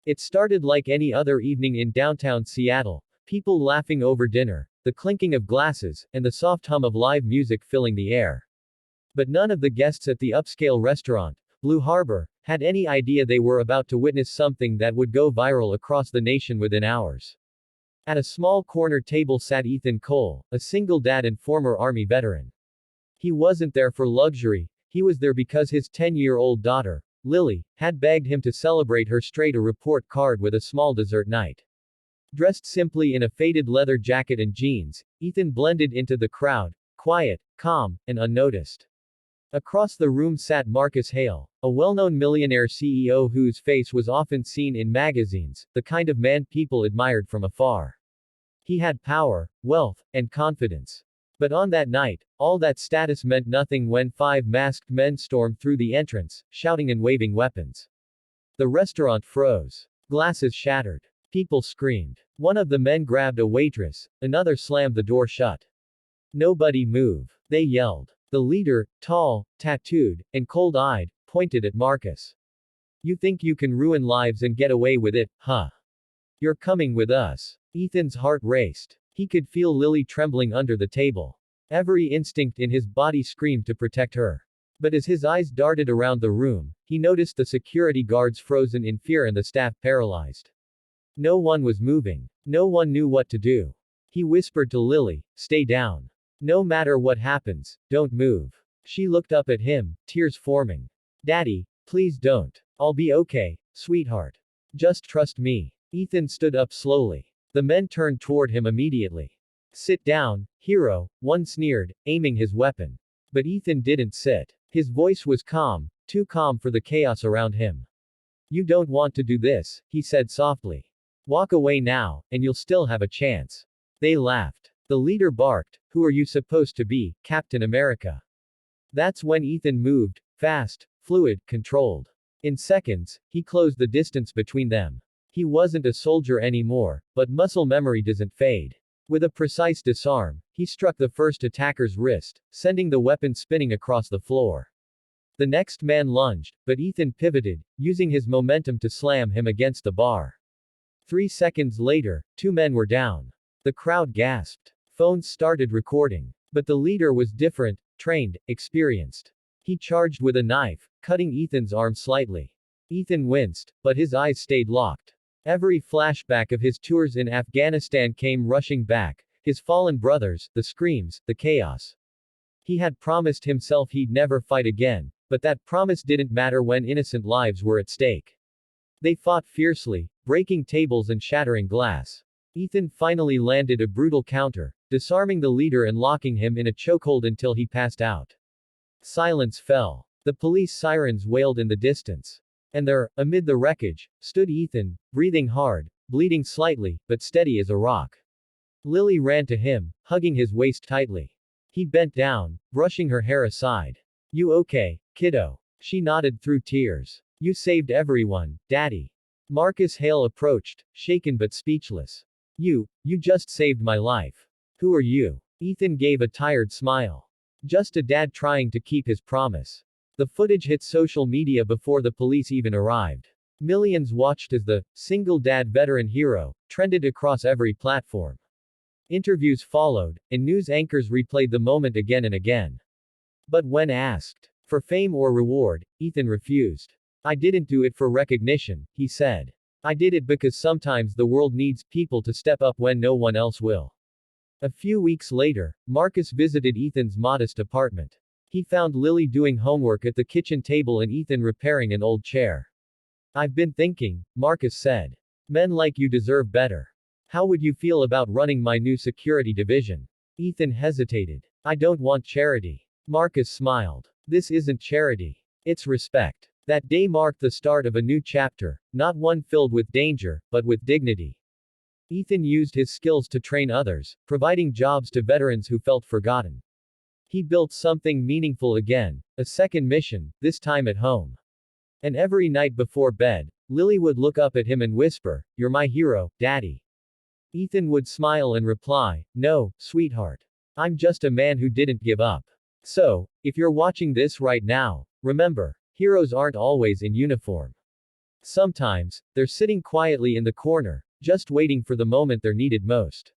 It started like any other evening in downtown Seattle, people laughing over dinner, the clinking of glasses, and the soft hum of live music filling the air. But none of the guests at the upscale restaurant, Blue Harbor, had any idea they were about to witness something that would go viral across the nation within hours. At a small corner table sat Ethan Cole, a single dad and former Army veteran. He wasn't there for luxury, he was there because his 10-year-old daughter, Lily, had begged him to celebrate her straight a report card with a small dessert night. Dressed simply in a faded leather jacket and jeans, Ethan blended into the crowd, quiet, calm, and unnoticed. Across the room sat Marcus Hale, a well-known millionaire CEO whose face was often seen in magazines, the kind of man people admired from afar. He had power, wealth, and confidence. But on that night, all that status meant nothing when 5 masked men stormed through the entrance, shouting and waving weapons. The restaurant froze. Glasses shattered. People screamed. One of the men grabbed a waitress, another slammed the door shut. Nobody move. They yelled. The leader, tall, tattooed, and cold-eyed, pointed at Marcus. You think you can ruin lives and get away with it, huh? You're coming with us. Ethan's heart raced. He could feel Lily trembling under the table. Every instinct in his body screamed to protect her. But as his eyes darted around the room, he noticed the security guards frozen in fear and the staff paralyzed. No one was moving. No one knew what to do. He whispered to Lily, "Stay down. No matter what happens, don't move." She looked up at him, tears forming. "Daddy, please don't. I'll be okay, sweetheart. Just trust me." Ethan stood up slowly. The men turned toward him immediately. "Sit down, hero," one sneered, aiming his weapon. But Ethan didn't sit. His voice was calm, too calm for the chaos around him. "You don't want to do this," he said softly. "Walk away now, and you'll still have a chance." They laughed. The leader barked, "Who are you supposed to be, Captain America?" That's when Ethan moved, fast, fluid, controlled. In seconds, he closed the distance between them. He wasn't a soldier anymore, but muscle memory doesn't fade. With a precise disarm, he struck the first attacker's wrist, sending the weapon spinning across the floor. The next man lunged, but Ethan pivoted, using his momentum to slam him against the bar. 3 seconds later, 2 men were down. The crowd gasped. Phones started recording. But the leader was different, trained, experienced. He charged with a knife, cutting Ethan's arm slightly. Ethan winced, but his eyes stayed locked. Every flashback of his tours in Afghanistan came rushing back, his fallen brothers, the screams, the chaos. He had promised himself he'd never fight again, but that promise didn't matter when innocent lives were at stake. They fought fiercely, breaking tables and shattering glass. Ethan finally landed a brutal counter, disarming the leader and locking him in a chokehold until he passed out. Silence fell. The police sirens wailed in the distance. And there, amid the wreckage, stood Ethan, breathing hard, bleeding slightly, but steady as a rock. Lily ran to him, hugging his waist tightly. He bent down, brushing her hair aside. "You okay, kiddo?" She nodded through tears. "You saved everyone, Daddy." Marcus Hale approached, shaken but speechless. You just saved my life. Who are you?" Ethan gave a tired smile. "Just a dad trying to keep his promise." The footage hit social media before the police even arrived. Millions watched as the single dad veteran hero trended across every platform. Interviews followed, and news anchors replayed the moment again and again. But when asked for fame or reward, Ethan refused. "I didn't do it for recognition," he said. "I did it because sometimes the world needs people to step up when no one else will." A few weeks later, Marcus visited Ethan's modest apartment. He found Lily doing homework at the kitchen table and Ethan repairing an old chair. "I've been thinking," Marcus said. "Men like you deserve better. How would you feel about running my new security division?" Ethan hesitated. "I don't want charity." Marcus smiled. "This isn't charity. It's respect." That day marked the start of a new chapter, not one filled with danger, but with dignity. Ethan used his skills to train others, providing jobs to veterans who felt forgotten. He built something meaningful again, a second mission, this time at home. And every night before bed, Lily would look up at him and whisper, "You're my hero, Daddy." Ethan would smile and reply, "No, sweetheart. I'm just a man who didn't give up." So, if you're watching this right now, remember, heroes aren't always in uniform. Sometimes, they're sitting quietly in the corner, just waiting for the moment they're needed most.